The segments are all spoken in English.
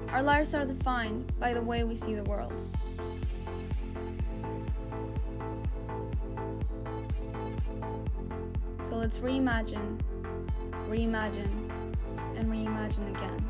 Our lives are defined by the way we see the world. So let's reimagine, and reimagine again.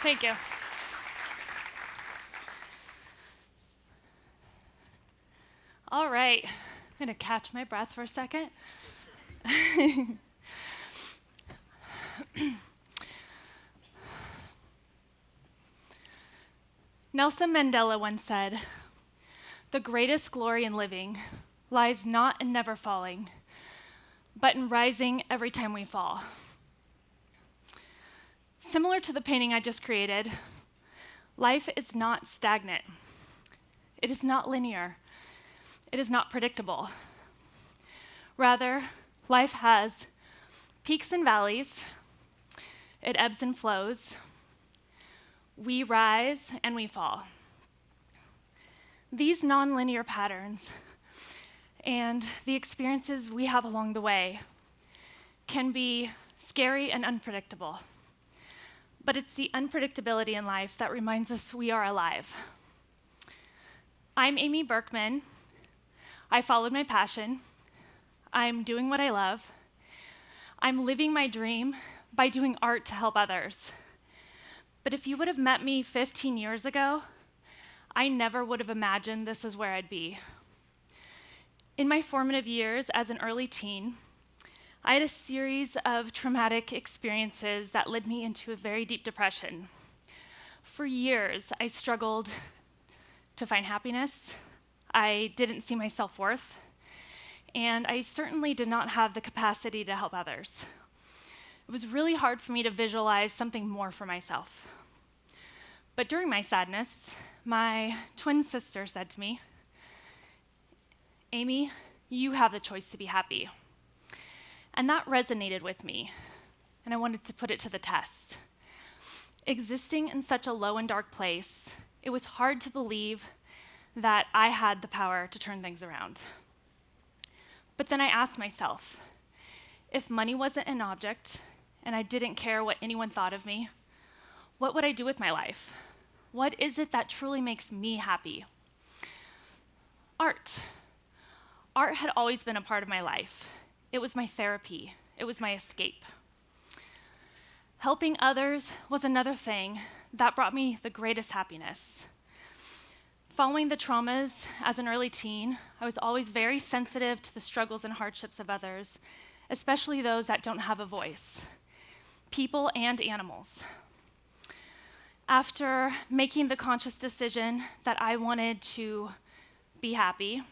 Thank you. All right, I'm going to catch my breath for a second. Nelson Mandela once said, "The greatest glory in living lies not in never falling, but in rising every time we fall." Similar to the painting I just created, life is not stagnant. It is not linear. It is not predictable. Rather, life has peaks and valleys. It ebbs and flows. We rise and we fall. These nonlinear patterns and the experiences we have along the way can be scary and unpredictable. But it's the unpredictability in life that reminds us we are alive. I'm Amy Burkman. I followed my passion. I'm doing what I love. I'm living my dream by doing art to help others. But if you would have met me 15 years ago, I never would have imagined this is where I'd be. In my formative years as an early teen, I had a series of traumatic experiences that led me into a very deep depression. For years, I struggled to find happiness. I didn't see my self-worth, and I certainly did not have the capacity to help others. It was really hard for me to visualize something more for myself. But during my sadness, my twin sister said to me, "Amy, you have the choice to be happy." And that resonated with me, and I wanted to put it to the test. Existing in such a low and dark place, it was hard to believe that I had the power to turn things around. But then I asked myself, if money wasn't an object, and I didn't care what anyone thought of me, what would I do with my life? What is it that truly makes me happy? Art. Art had always been a part of my life. It was my therapy. It was my escape. Helping others was another thing that brought me the greatest happiness. Following the traumas as an early teen, I was always very sensitive to the struggles and hardships of others, especially those that don't have a voice, people and animals. After making the conscious decision that I wanted to be happy,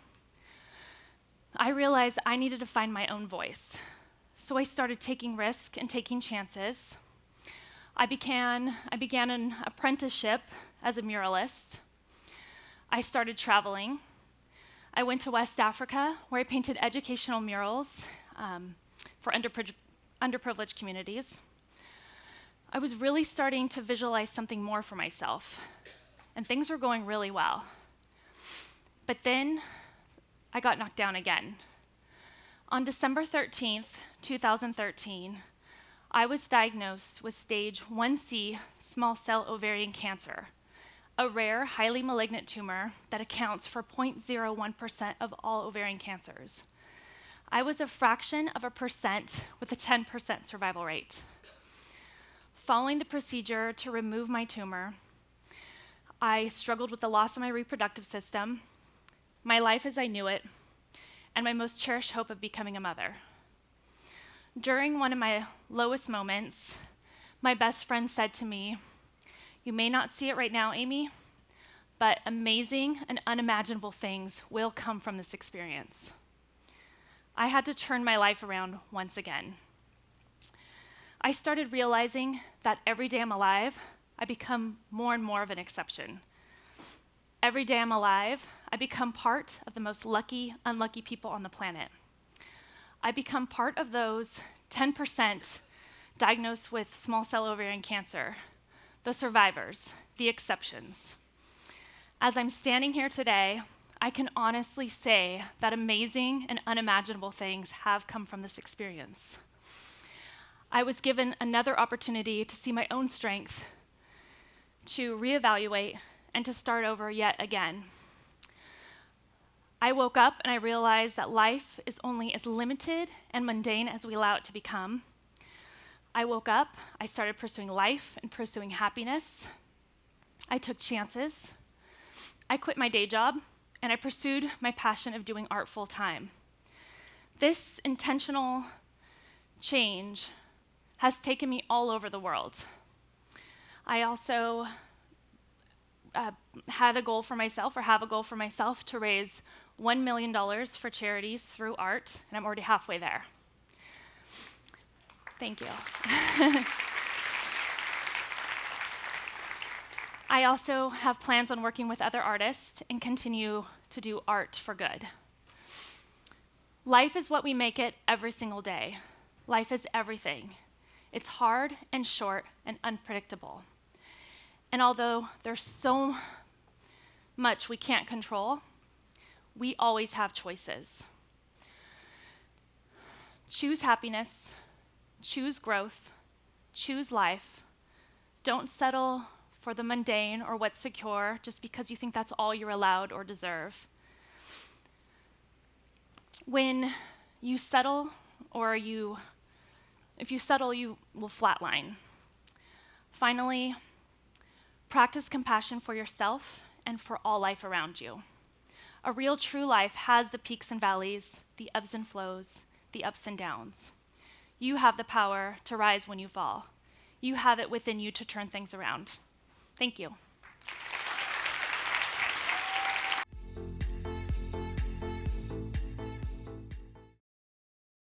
I realized I needed to find my own voice. So I started taking risks and taking chances. I began an apprenticeship as a muralist. I started traveling. I went to West Africa, where I painted educational murals for underprivileged communities. I was really starting to visualize something more for myself, and things were going really well. But then I got knocked down again. On December 13th, 2013, I was diagnosed with stage 1C small cell ovarian cancer, a rare, highly malignant tumor that accounts for 0.01% of all ovarian cancers. I was a fraction of a percent with a 10% survival rate. Following the procedure to remove my tumor, I struggled with the loss of my reproductive system, my life as I knew it, and my most cherished hope of becoming a mother. During one of my lowest moments, my best friend said to me, "You may not see it right now, Amy, but amazing and unimaginable things will come from this experience." I had to turn my life around once again. I started realizing that every day I'm alive, I become more and more of an exception. Every day I'm alive, I become part of the most lucky, unlucky people on the planet. I become part of those 10% diagnosed with small cell ovarian cancer, the survivors, the exceptions. As I'm standing here today, I can honestly say that amazing and unimaginable things have come from this experience. I was given another opportunity to see my own strength, to reevaluate, and to start over yet again. I woke up and I realized that life is only as limited and mundane as we allow it to become. I woke up, I started pursuing life and pursuing happiness. I took chances. I quit my day job, and I pursued my passion of doing art full time. This intentional change has taken me all over the world. I also have a goal for myself to raise $1 million for charities through art, and I'm already halfway there. Thank you. I also have plans on working with other artists and continue to do art for good. Life is what we make it every single day. Life is everything. It's hard and short and unpredictable. And although there's so much we can't control, we always have choices. Choose happiness, choose growth, choose life. Don't settle for the mundane or what's secure just because you think that's all you're allowed or deserve. When you settle, if you settle, you will flatline. Finally, practice compassion for yourself and for all life around you. A real true life has the peaks and valleys, the ebbs and flows, the ups and downs. You have the power to rise when you fall. You have it within you to turn things around. Thank you.